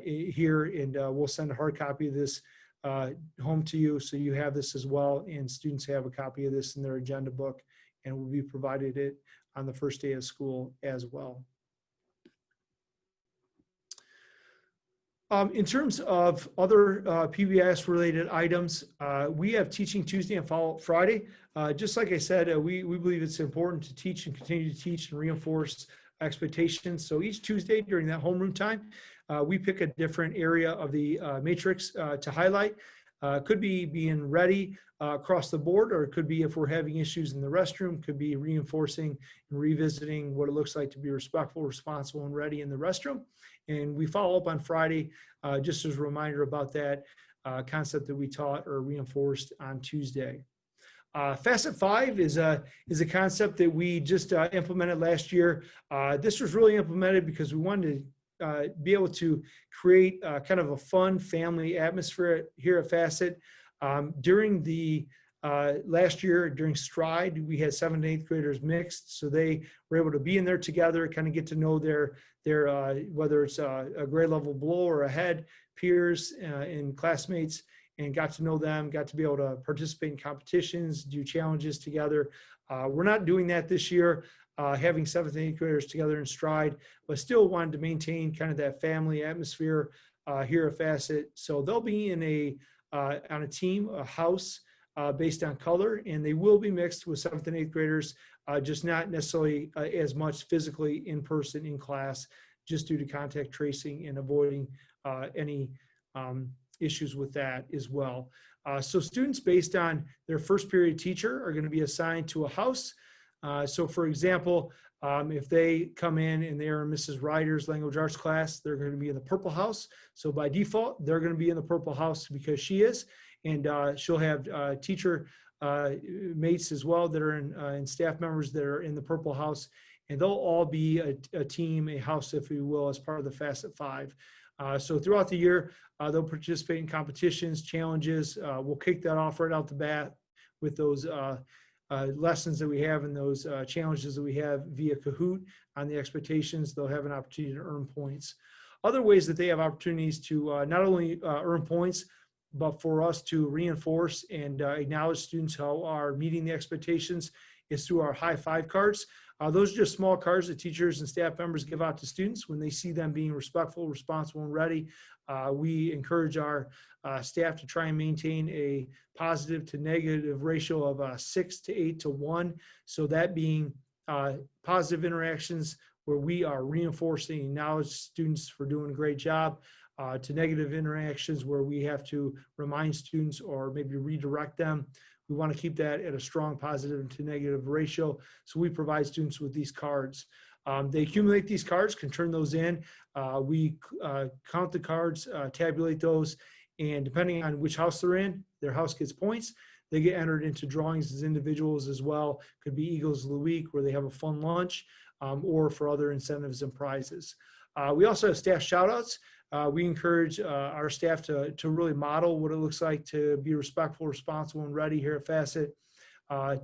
here, and we'll send a hard copy of this home to you, so you have this as well, and students have a copy of this in their agenda book, and will be provided it on the first day of school as well. In terms of other PBIS related items, we have Teaching Tuesday and Follow-Up Friday. Just like I said, we believe it's important to teach and continue to teach and reinforce expectations. So each Tuesday during that homeroom time, we pick a different area of the matrix to highlight. Could be being ready across the board, or it could be if we're having issues in the restroom, could be reinforcing and revisiting what it looks like to be respectful, responsible, and ready in the restroom. And we follow up on Friday, just as a reminder about that concept that we taught or reinforced on Tuesday. Facet 5 is a concept that we just implemented last year. This was really implemented because we wanted to be able to create kind of a fun family atmosphere here at Facet. During the last year, during Stride, we had 7th and 8th graders mixed, so they were able to be in there together, kind of get to know their whether it's a grade level below or ahead, peers and classmates, and got to know them, got to be able to participate in competitions, do challenges together. We're not doing that this year, having 7th and 8th graders together in Stride, but still wanted to maintain kind of that family atmosphere here at Facet. So they'll be in on a team, a house, based on color, and they will be mixed with 7th and 8th graders, just not necessarily as much physically in person in class, just due to contact tracing and avoiding any issues with that as well. So students, based on their first period teacher, are going to be assigned to a house. So for example, if they come in and they are in Mrs. Ryder's language arts class, they're going to be in the purple house. So by default, they're going to be in the purple house because she is. And she'll have teacher mates as well that are and staff members that are in the purple house. And they'll all be a team, a house, if you will, as part of the Facet 5. So throughout the year, they'll participate in competitions, challenges. We'll kick that off right out the bat with those lessons that we have and those challenges that we have via Kahoot on the expectations. They'll have an opportunity to earn points. Other ways that they have opportunities to not only earn points, but for us to reinforce and acknowledge students who are meeting the expectations is through our high five cards. Those are just small cards that teachers and staff members give out to students when they see them being respectful, responsible, and ready. We encourage our staff to try and maintain a positive to negative ratio of 6 to 8 to 1. So that being positive interactions where we are reinforcing and acknowledge students for doing a great job, to negative interactions where we have to remind students or maybe redirect them. We want to keep that at a strong positive to negative ratio. So we provide students with these cards. They accumulate these cards, can turn those in. We count the cards, tabulate those, and depending on which house they're in, their house gets points. They get entered into drawings as individuals as well. Could be Eagles of the Week where they have a fun lunch, or for other incentives and prizes. We also have staff shout outs. We encourage our staff to really model what it looks like to be respectful, responsible, and ready here at Facet,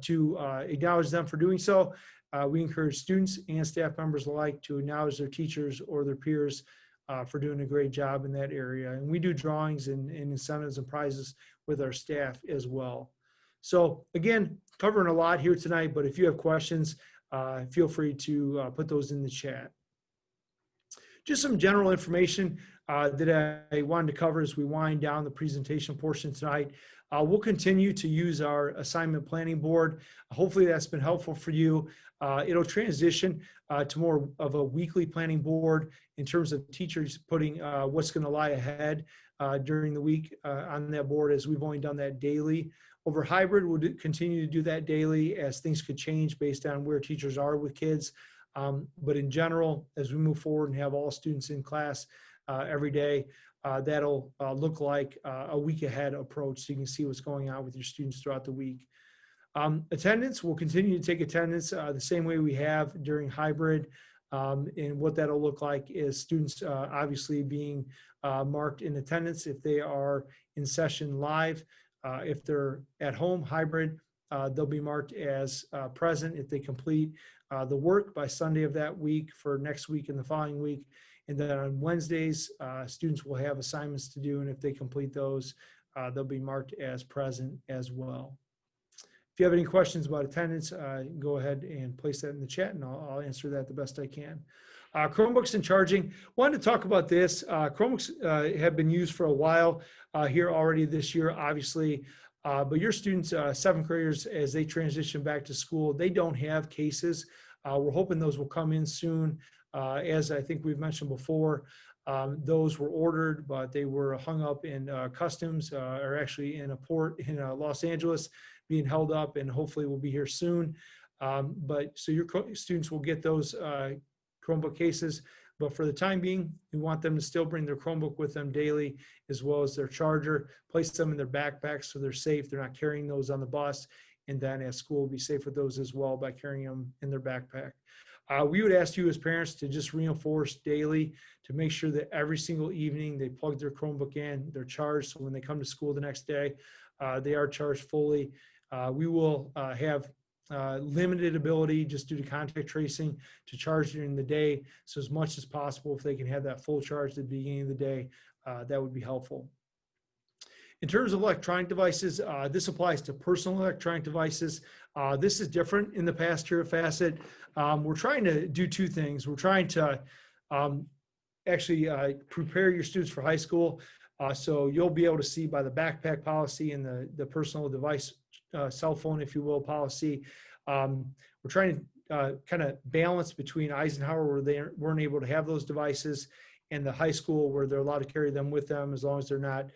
to acknowledge them for doing so. We encourage students and staff members alike to acknowledge their teachers or their peers for doing a great job in that area. And we do drawings and incentives and prizes with our staff as well. So again, covering a lot here tonight, but if you have questions, feel free to put those in the chat. Just some general information that I wanted to cover as we wind down the presentation portion tonight. We'll continue to use our assignment planning board. Hopefully that's been helpful for you. It'll transition to more of a weekly planning board in terms of teachers putting what's going to lie ahead during the week on that board, as we've only done that daily. Over hybrid, we'll continue to do that daily as things could change based on where teachers are with kids. But in general, as we move forward and have all students in class every day, that'll look like a week ahead approach, so you can see what's going on with your students throughout the week. Attendance, we'll continue to take attendance the same way we have during hybrid, and what that'll look like is students obviously being marked in attendance if they are in session live. If they're at home, hybrid, they'll be marked as present if they complete the work by Sunday of that week for next week and the following week. And then on Wednesdays, students will have assignments to do, and if they complete those, they'll be marked as present as well. If you have any questions about attendance, go ahead and place that in the chat, and I'll answer that the best I can. Chromebooks and charging. Wanted to talk about this. Chromebooks have been used for a while here already this year, obviously. But your students, seventh graders, as they transition back to school, they don't have cases. We're hoping those will come in soon. As I think we've mentioned before, those were ordered, but they were hung up in customs, or actually in a port in Los Angeles, being held up, and hopefully will be here soon. But so your students will get those Chromebook cases, but for the time being, we want them to still bring their Chromebook with them daily, as well as their charger, place them in their backpacks so they're safe. They're not carrying those on the bus. And then at school, be safe with those as well by carrying them in their backpack. We would ask you as parents to just reinforce daily to make sure that every single evening they plug their Chromebook in, they're charged. So when they come to school the next day, they are charged fully. We will have limited ability just due to contact tracing to charge during the day. So as much as possible, if they can have that full charge at the beginning of the day, that would be helpful. In terms of electronic devices, this applies to personal electronic devices. This is different in the past here at Facet. We're trying to do two things. We're trying to actually prepare your students for high school. So you'll be able to see by the backpack policy and the personal device, cell phone, if you will, policy. We're trying to kind of balance between Eisenhower, where they weren't able to have those devices, and the high school, where they're allowed to carry them with them as long as they're not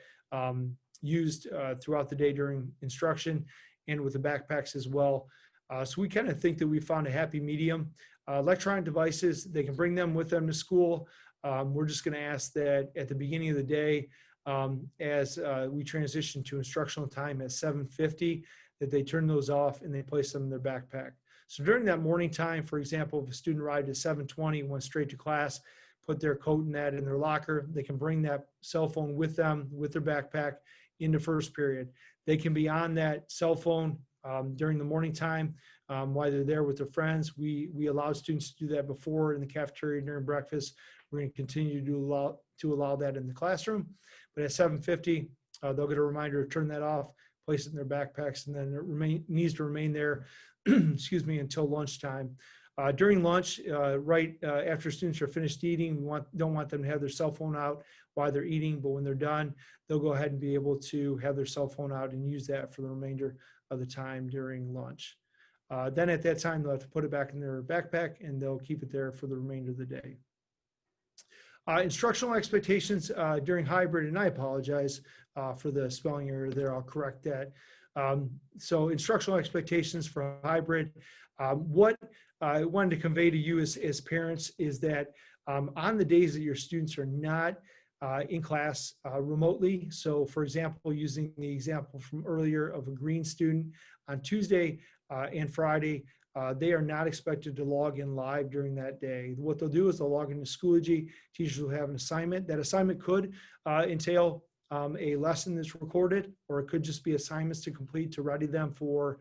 used throughout the day during instruction, and with the backpacks as well. So we kind of think that we found a happy medium. Electronic devices, they can bring them with them to school. We're just going to ask that at the beginning of the day, as we transition to instructional time at 7:50, that they turn those off and they place them in their backpack. So during that morning time, for example, if a student arrived at 7:20, went straight to class, put their coat and that in their locker, they can bring that cell phone with them, with their backpack, into first period. They can be on that cell phone during the morning time while they're there with their friends. We allow students to do that before in the cafeteria during breakfast. We're going to continue to allow that in the classroom. But at 7:50, they'll get a reminder to turn that off, place it in their backpacks, and then it needs to remain there, excuse me, until lunchtime. During lunch, right after students are finished eating, we don't want them to have their cell phone out while they're eating, but when they're done, they'll go ahead and be able to have their cell phone out and use that for the remainder of the time during lunch. Then at that time, they'll have to put it back in their backpack, and they'll keep it there for the remainder of the day. Instructional expectations during hybrid, and I apologize for the spelling error there, I'll correct that. So instructional expectations for hybrid, what I wanted to convey to you as parents is that on the days that your students are not in class remotely, so for example, using the example from earlier of a green student, on Tuesday and Friday, they are not expected to log in live during that day. What they'll do is they'll log into Schoology. Teachers will have an assignment. That assignment could entail a lesson that's recorded, or it could just be assignments to complete to ready them for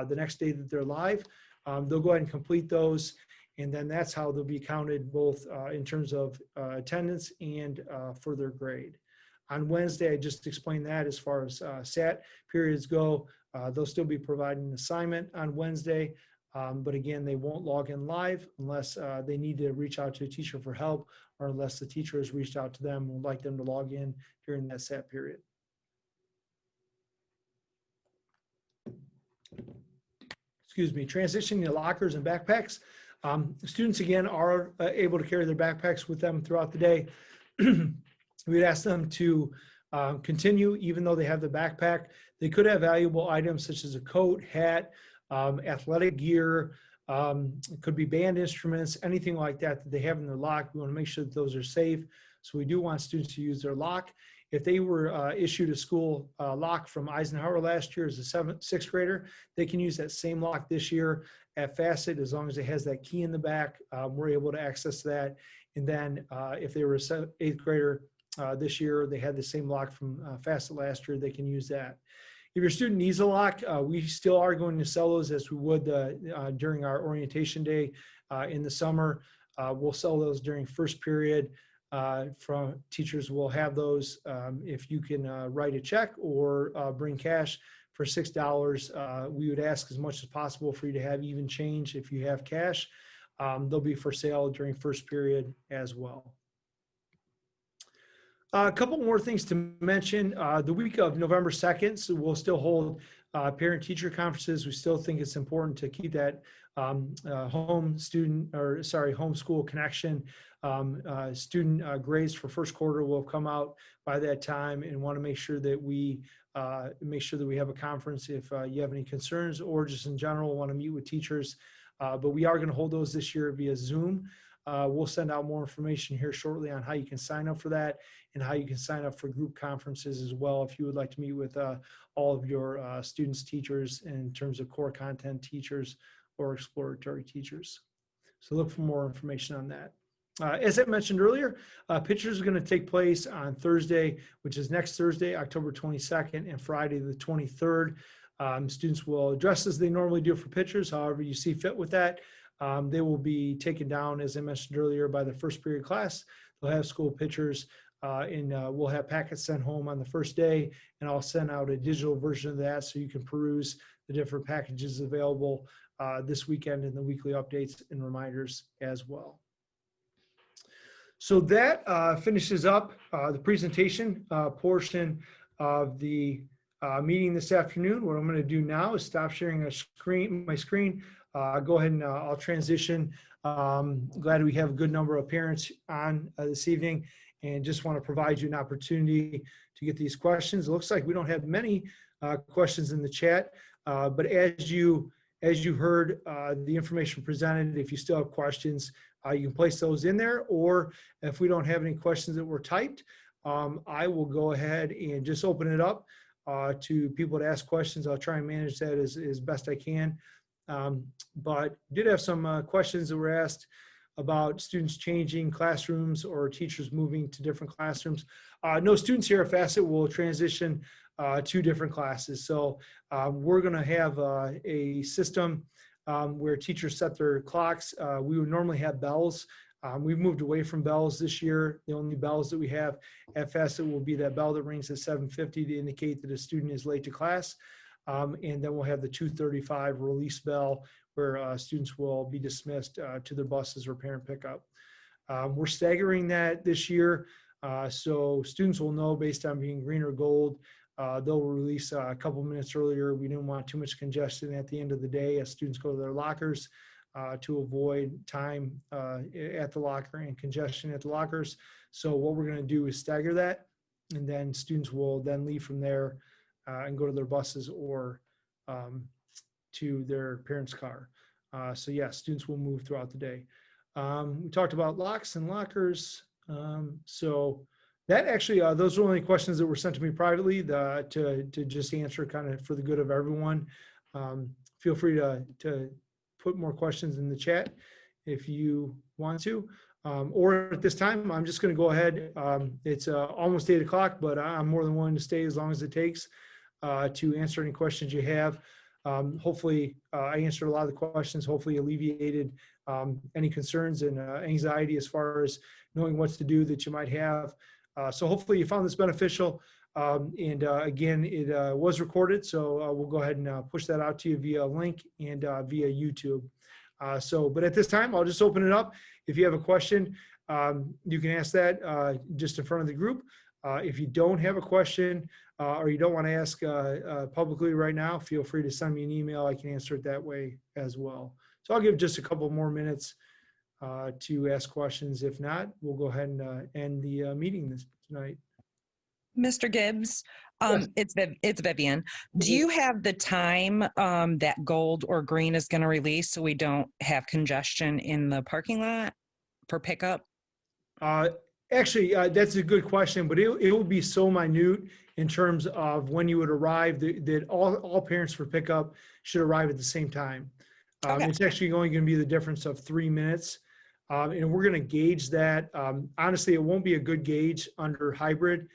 the next day that they're live. They'll go ahead and complete those, and then that's how they'll be counted both in terms of attendance and for their grade. On Wednesday, I just explained that as far as SAT periods go. They'll still be providing an assignment on Wednesday. But again, they won't log in live unless they need to reach out to a teacher for help, or unless the teacher has reached out to them and would like them to log in during that SAT period. Excuse me, transitioning to lockers and backpacks. Students, again, are able to carry their backpacks with them throughout the day. We'd ask them to continue, even though they have the backpack. They could have valuable items such as a coat, hat, athletic gear, it could be band instruments, anything like that that they have in their lock. We want to make sure that those are safe. So we do want students to use their lock. If they were issued a school lock from Eisenhower last year as a sixth grader, they can use that same lock this year at Facet as long as it has that key in the back. We're able to access that. And then if they were a eighth grader this year, they had the same lock from Facet last year, they can use that. If your student needs a lock, we still are going to sell those as we would during our orientation day in the summer. We'll sell those during first period. From teachers will have those if you can write a check or bring cash for $6. We would ask as much as possible for you to have even change if you have cash. They'll be for sale during first period as well. A couple more things to mention. The week of November 2nd, so we'll still hold parent-teacher conferences. We still think it's important to keep that homeschool connection. Student grades for first quarter will come out by that time, and want to make sure that we have a conference if you have any concerns or just in general want to meet with teachers. But we are going to hold those this year via Zoom. We'll send out more information here shortly on how you can sign up for that and how you can sign up for group conferences as well if you would like to meet with all of your students, teachers in terms of core content teachers or exploratory teachers. So look for more information on that. As I mentioned earlier, pictures are going to take place on Thursday, which is next Thursday, October 22nd, and Friday the 23rd. Students will dress as they normally do for pictures, however you see fit with that. They will be taken down, as I mentioned earlier, by the first period class. They'll have school pictures, and we'll have packets sent home on the first day, and I'll send out a digital version of that so you can peruse the different packages available this weekend in the weekly updates and reminders as well. So that finishes up the presentation portion of the meeting this afternoon. What I'm going to do now is stop sharing my screen. Go ahead and I'll transition. Glad we have a good number of parents on this evening, and just want to provide you an opportunity to get these questions. It looks like we don't have many questions in the chat, but as you heard the information presented, if you still have questions, you can place those in there, or if we don't have any questions that were typed, I will go ahead and just open it up to people to ask questions. I'll try and manage that as best I can. But did have some questions that were asked about students changing classrooms or teachers moving to different classrooms. No students here at Facet will transition to different classes. So we're going to have a system where teachers set their clocks. We would normally have bells. We've moved away from bells this year. The only bells that we have at Facet will be that bell that rings at 7:50 to indicate that a student is late to class. And then we'll have the 2:35 release bell where students will be dismissed to their buses or parent pickup. We're staggering that this year. So students will know based on being green or gold. They'll release a couple minutes earlier. We didn't want too much congestion at the end of the day as students go to their lockers to avoid time at the locker and congestion at the lockers. So what we're going to do is stagger that, and then students will then leave from there and go to their buses or to their parents' car. So yeah, students will move throughout the day. We talked about locks and lockers. So that actually, those are only questions that were sent to me privately to just answer kind of for the good of everyone. Feel free to put more questions in the chat if you want to. Or at this time, I'm just going to go ahead. It's almost 8 o'clock, but I'm more than willing to stay as long as it takes to answer any questions you have. Hopefully, I answered a lot of the questions, hopefully alleviated any concerns and anxiety as far as knowing what to do that you might have. So hopefully you found this beneficial. And again, it was recorded, so we'll go ahead and push that out to you via link and via YouTube. But at this time, I'll just open it up. If you have a question, you can ask that just in front of the group. If you don't have a question or you don't want to ask publicly right now, feel free to send me an email. I can answer it that way as well. So I'll give just a couple more minutes to ask questions. If not, we'll go ahead and end the meeting tonight.
Mr. Gibbs,
Yes.
it's Vivian. Do you have the time that gold or green is going to release so we don't have congestion in the parking lot for pickup?
Actually, that's a good question, but it will be so minute in terms of when you would arrive that all parents for pickup should arrive at the same time.
Okay.
It's actually only going to be the difference of 3 minutes. And we're going to gauge that. Honestly, it won't be a good gauge under hybrid.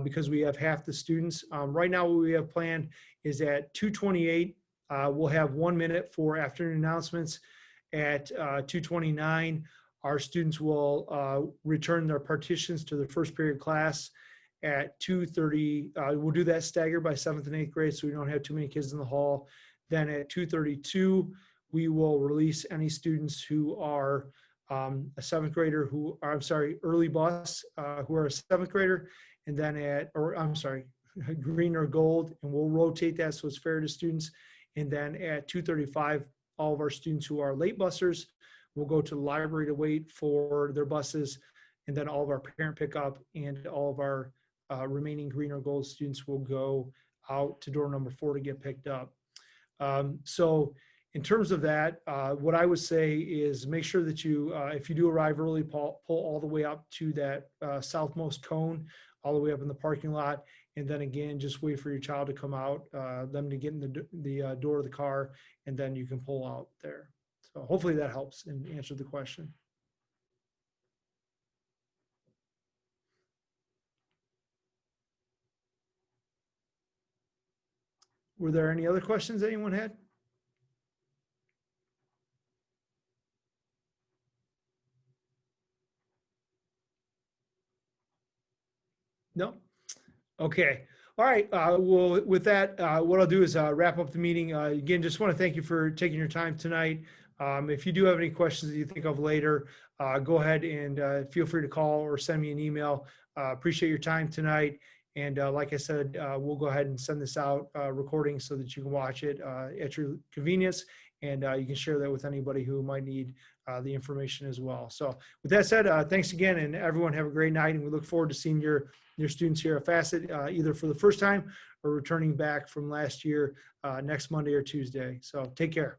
because we have half the students. Right now, what we have planned is at 2:28, we'll have 1 minute for afternoon announcements. At 2:29, our students will return their partitions to their first period class. At 2:30, we'll do that staggered by 7th and 8th grade so we don't have too many kids in the hall. Then at 2:32, we will release any students who are a 7th grader who, I'm sorry, early bus, who are a 7th grader. And then green or gold, and we'll rotate that so it's fair to students. And then at 2:35, all of our students who are late busers will go to the library to wait for their buses. And then all of our parent pickup and all of our remaining green or gold students will go out to door number 4 to get picked up. So in terms of that, what I would say is make sure that you, if you do arrive early, pull all the way up to that southmost cone, all the way up in the parking lot. And then again, just wait for your child to come out, them to get in the door of the car, and then you can pull out there. So hopefully that helps and answer the question. Were there any other questions anyone had? No? Okay. All right. Well, with that, what I'll do is wrap up the meeting. Again, just want to thank you for taking your time tonight. If you do have any questions that you think of later, go ahead and feel free to call or send me an email. Appreciate your time tonight. And like I said, we'll go ahead and send this out recording so that you can watch it at your convenience. And you can share that with anybody who might need the information as well. So with that said, thanks again, and everyone have a great night. And we look forward to seeing your students here at Facet, either for the first time or returning back from last year next Monday or Tuesday. So take care.